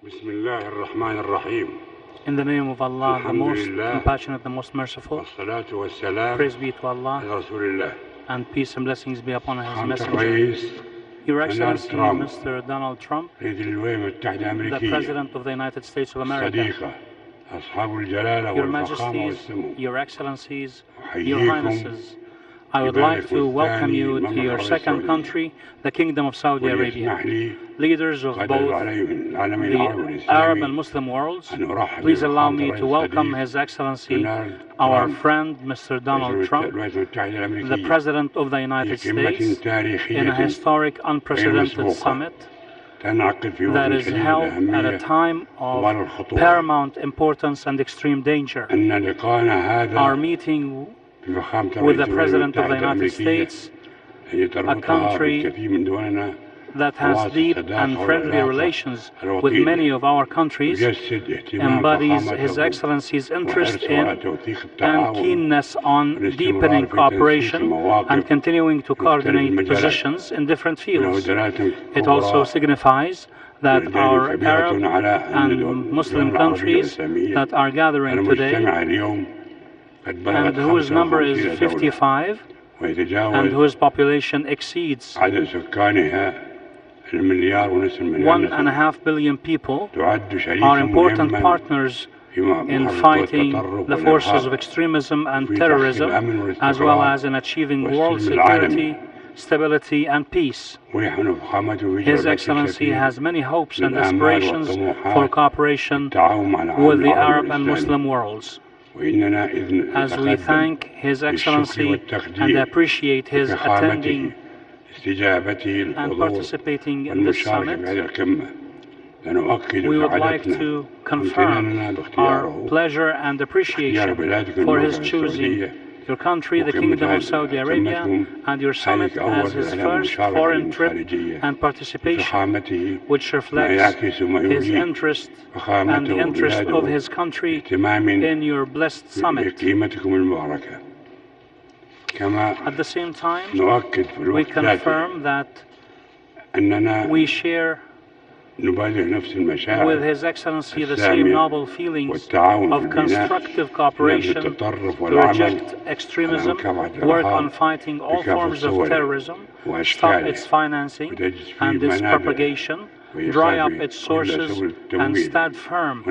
بسم الله الرحمن الرحيم. In the name of Allah, the most compassionate, the most merciful, والصلاة والسلام praise be to Allah, على رسول الله. and peace and blessings be upon His خامة Messenger. الرئيس Your Excellency, Trump. Mr. Donald Trump, رئيس الولايات المتحدة the الأمريكية، President of the United States of America, صديقة أصحاب الجلالة Your والفخامة Majesties, والسمو، Your Excellencies, Your أحييكم Highnesses, I would like to welcome you to your second country, the Kingdom of Saudi Arabia. ويسمح لي Leaders of قدر both عليهم العالم the العربي Arab and والإسلامي Muslim worlds, أن أرحب please allow بفخامة me الرئيس to welcome الصديق His Excellency, دونالد our ترامب، friend Mr. Donald Trump, الولايات المتحدة the الأمريكية، President of the United في قمة States, in a تاريخية historic, unprecedented مسبوقة summit تنعقد في that وقت is شديد held at a الأهمية time وبال of الخطورة. paramount importance and extreme danger. أن لقاءنا Our هذا meeting بفخامة with the الرئيس President of the المتحدة United الأمريكية States التي تربطها country بالكثير من دولنا that has خواص deep الصداقة and friendly والعلاقة relations with الوطيدة many of our countries يجسد اهتمام embodies His فخامته Excellency's interest وحرصه على in توثيق and التعاون keenness on والاستمرار deepening في تنسيق cooperation المواقف and continuing to في مختلف coordinate المجالات. positions in different fields. ونودرات It also كبرى signifies that our ودليل Arab كبيرة على أن and Muslim الدول العربية countries والإسلامية that are gathering today المجتمع اليوم قد بلغت and whose number 55 is دولة 55 and ويتجاوز whose population exceeds عدد سكانها المليار ونصف المليار 1.5 billion people, تعد are شريكا important مهما partners في in محاربة fighting التطرف the forces of والإرهاب extremism and وفي تحقيق terrorism, الأمن as well والاستقرار as in achieving world والسلم العالمي. security, stability, and peace. ويحمل فخامته في His جلبة Excellency الكثير has many hopes and من الآمال aspirations for والطموحات cooperation التعاون مع العالم with the العربي Arab and والإسلامي. Muslim worlds. وإننا إذ As we نتقدم thank His بالشكر Excellency and والتقدير appreciate his بفخامته attending استجابته and الحضور participating in this والمشاركة summit, في هذه القمة لنؤكد we would like سعادتنا to confirm وامتناننا our باختياره pleasure and appreciation for his choosing your country, the Kingdom of Saudi Arabia, and your summit as his first foreign trip and participation, which reflects his interest and the interest of his country in your blessed summit. بقيمتكم المباركة. كما At the same time, نؤكد في we الوقت ذاته confirm that أننا we share نبادر نفس المشاعر with His Excellency the السامية same noble feelings والتعاون في of البناء constructive من cooperation التطرف to والعمل reject extremism, على مكافحة work on الإرهاب fighting all بكافة forms of صوره terrorism, stop وأشكاله its financing وتجفيف and its منابعه propagation, dry up وإيقاف its كل sources, سبل and التمويل stand firm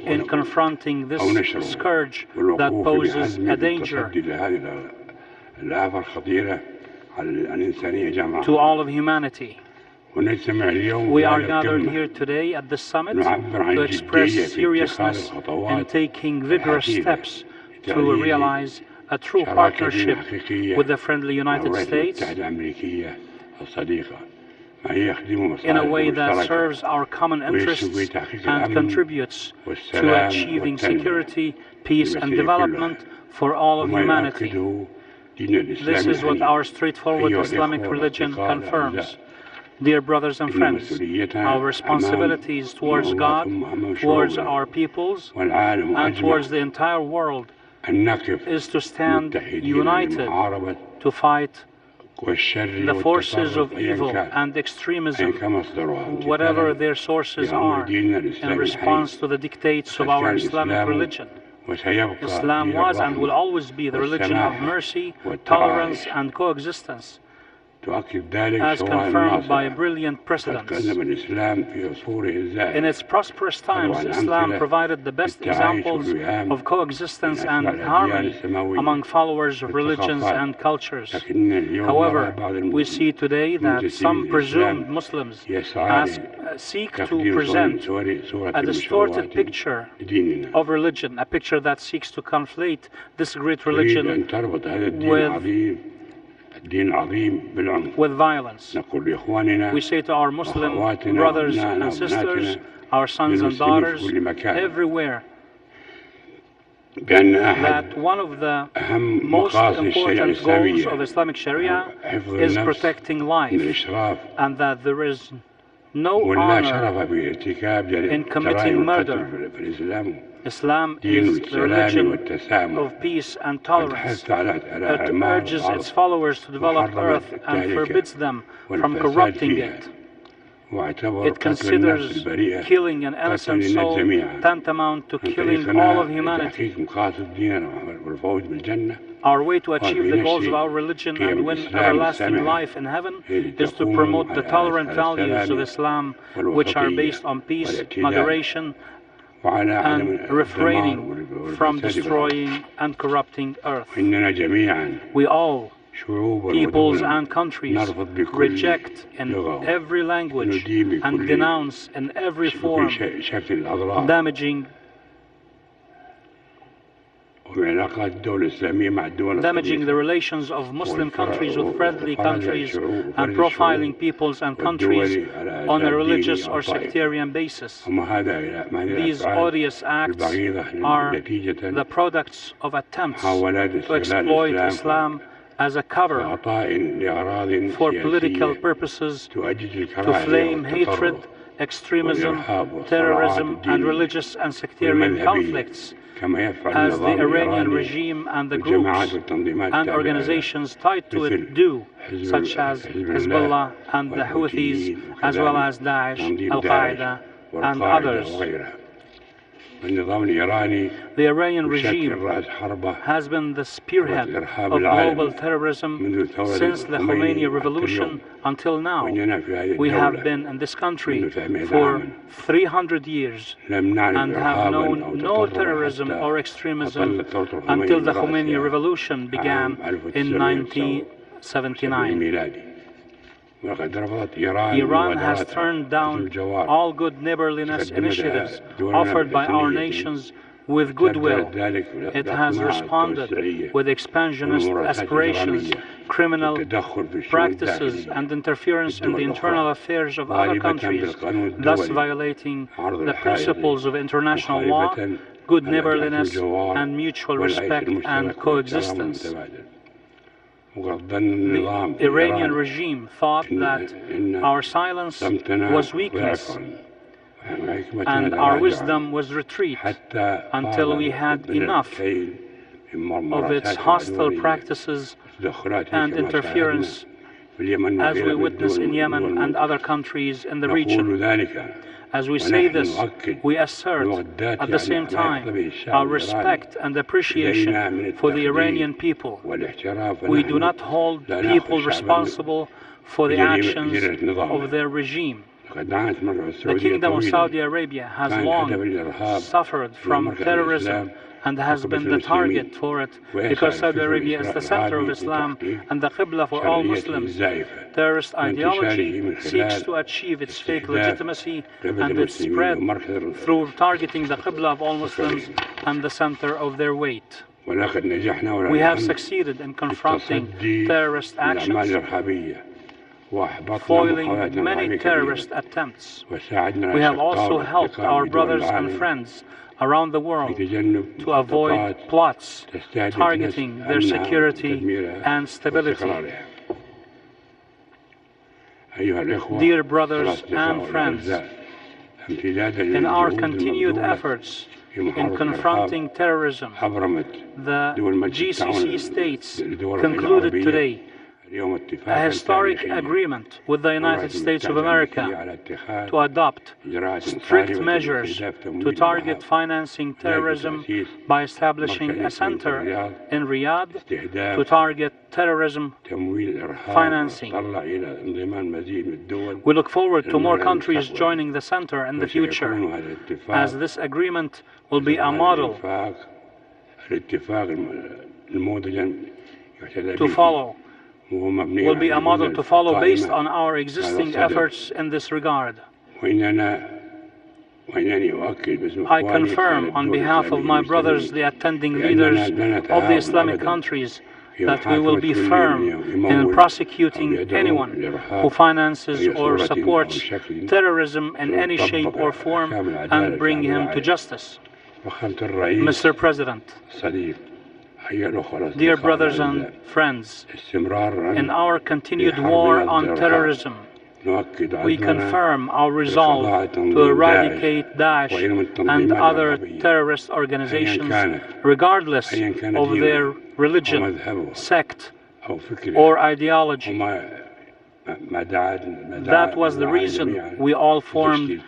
in confronting this ونشره scourge that والوقوف poses بحزم a danger بالتصدي لهذه الآفة الخطيرة على الإنسانية جمعاء. to all of humanity. ونجتمع اليوم We في are هذه gathered القمة here today at this summit نعبر عن to express جدية في اتخاذ seriousness in الخطوات taking vigorous الحثيثة steps to لتعزيز realize a true شراكة partnership حقيقية with the friendly مع United الولايات States المتحدة الأمريكية الصديقة ما يخدم in a way مصالحنا that المشتركة serves our common ويسهم في interests تحقيق and الأمن contributes to والسلام achieving والتنمية security, peace, and للبشرية development كلها. for all of وما humanity. يؤكده دين الإسلام This is what الحنيف. our straightforward أيها Islamic الإخوة religion والأصدقاء confirms. الأعزاء، Dear brothers and إن friends, مسؤوليتنا our responsibilities towards God, towards our peoples, والعالم and أجمع towards the entire world أن نقف is to stand متحدين united لمحاربة to fight والشر the forces والتطرف of أيا evil كان and أيا extremism, كان مصدرها whatever امتثالا their sources لأمر are, ديننا in الإسلامي response الحنيف. to the dictates of قد our كان Islamic الإسلام religion. وسيبقى Islam دين was and will الرحمة always be the religion of والسماحة mercy, والتعايش. tolerance, and coexistence, تؤكد ذلك as شواهد confirmed by ناصعة brilliant قد precedents. قدم الإسلام في عصوره In الزاهرة its prosperous times, Islam provided the best examples of coexistence and harmony among followers of religions and cultures. لكن اليوم نرى However, بعض we see today that some presumed Muslims seek to present a distorted picture لديننا of religion, a picture that seeks to conflate this great تريد religion أن تربط هذا الدين with العظيم الدين العظيم بالعنف. with violence. نقول لإخواننا We say to our Muslim وأخواتنا brothers وأبنائنا and sisters, وبناتنا our sons and للمسلمين في daughters كل مكان everywhere, بأن أحد that one of the أهم most مقاصد الشريعة important goals of الإسلامية Islamic Sharia حفظ is النفس protecting من life, الإشراف and that there is no ولا honor شرف بارتكاب in committing جرائم murder. القتل في الإسلام. Islam دين is the السلام religion والتسامح. of peace and قد tolerance. حث على It إعمار urges الأرض its followers to develop وحرم earth and التهلكة forbids them from والفساد corrupting فيها. it. It considers killing an innocent soul tantamount to killing all of humanity. Our way to achieve the goals of our religion and win everlasting life in heaven is to promote the tolerant values of Islam, which are based on peace, moderation, and refraining from destroying and corrupting earth. We all, peoples and countries, reject in every language and denounce in every form damaging the relations of Muslim countries with friendly countries and profiling peoples and countries on a religious or sectarian basis. These odious acts are the products of attempts to exploit Islam as a cover for political purposes, to flame hatred, extremism, terrorism, and religious and sectarian conflicts, as the Iranian regime and the groups and organizations tied to it do, such as Hezbollah and the Houthis, as well as Daesh, Al-Qaeda, and others. The Iranian regime has been the spearhead of global terrorism since the Khomeini revolution until now. We have been in this country for 300 years and have known no terrorism or extremism until the Khomeini revolution began in 1979. Iran has turned down all good neighborliness initiatives offered by our nations with goodwill. It has responded with expansionist aspirations, criminal practices, and interference in the internal affairs of other countries, thus violating the principles of international law, good neighborliness, and mutual respect and coexistence. The Iranian regime thought that our silence was weakness and our wisdom was retreat until we had enough of its hostile practices and interference, as we witness in Yemen and other countries in the region. As we say this, we assert at the same time our respect and appreciation for the Iranian people. We do not hold people responsible for the actions of their regime. The Kingdom of Saudi Arabia has long suffered from terrorism and has been the target for it because Saudi Arabia is the center of Islam and the Qibla for all Muslims. Terrorist ideology seeks to achieve its fake legitimacy and its spread through targeting the Qibla of all Muslims and the center of their weight. We have succeeded in confronting terrorist actions, foiling many terrorist attempts. We have also helped our brothers and friends around the world to avoid plots targeting their security and stability. Dear brothers and friends, in our continued efforts in confronting terrorism, the GCC states concluded today a historic agreement with the United States of America to adopt strict measures to target financing terrorism by establishing a center in Riyadh to target terrorism financing. We look forward to more countries joining the center in the future, as this agreement will be a model to follow. Will be a model to follow based on our existing efforts in this regard. I confirm on behalf of my brothers, the attending leaders of the Islamic countries, that we will be firm in prosecuting anyone who finances or supports terrorism in any shape or form and bring him to justice. Mr. President, dear brothers and friends, in our continued war on terrorism, we confirm our resolve to eradicate Daesh and other terrorist organizations, regardless of their religion, sect, or ideology. That was the reason we all formed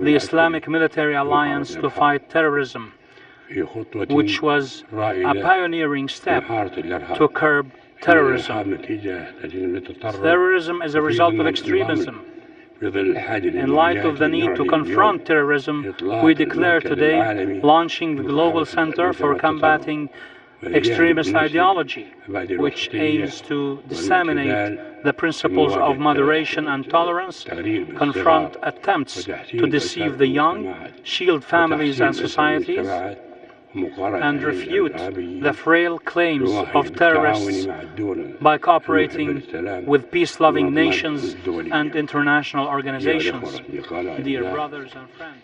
the Islamic Military Alliance to fight terrorism, which was a pioneering step to curb terrorism. Terrorism is a result of extremism. In light of the need to confront terrorism, we declare today launching the Global Center for Combating Extremist Ideology, which aims to disseminate the principles of moderation and tolerance, confront attempts to deceive the young, shield families and societies, and refute the frail claims of terrorists by cooperating with peace-loving nations and international organizations. Dear brothers and friends,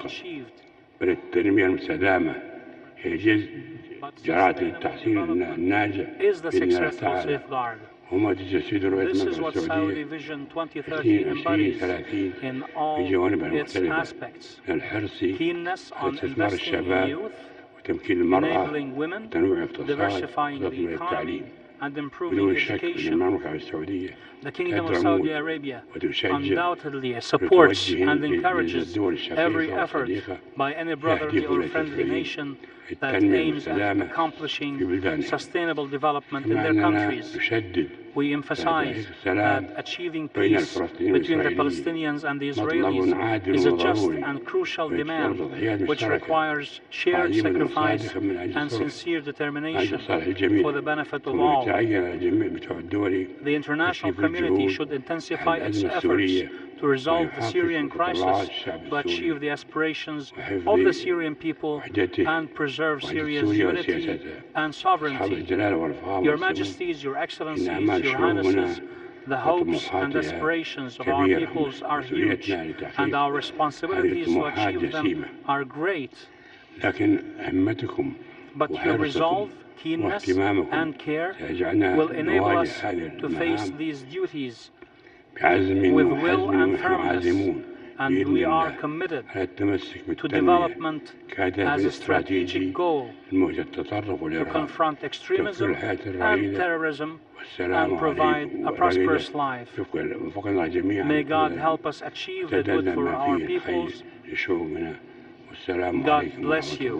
achieved بل التنمية المستدامة هي جزء جرعة التحسين الناجح بإذن تعالى وما تجسد رؤية المملكة السعودية في 2030 في جوانبها المختلفة من الحرص على استثمار الشباب وتمكين المرأة وتنويع الاقتصاد وتطوير التعليم بدون شك أن المملكة السعودية The Kingdom of Saudi Arabia undoubtedly supports and encourages every effort by any brotherly or friendly nation that aims at accomplishing sustainable development in their countries. We emphasize that achieving peace between the Palestinians and the Israelis is a just and crucial demand which requires shared sacrifice and sincere determination for the benefit of all. The international community should intensify its efforts to resolve the Syrian crisis, to achieve the aspirations of the Syrian people, and preserve Syria's unity and sovereignty. Your Majesties, Your Excellencies, Your Highnesses, the hopes and aspirations of our peoples are huge, and our responsibilities to achieve them are great. But your resolve, keenness, and care will enable us to face these duties with will and firmness, and we are committed to development as a strategic goal to confront extremism and terrorism and provide a prosperous life. May God help us achieve the good for our peoples. God bless you.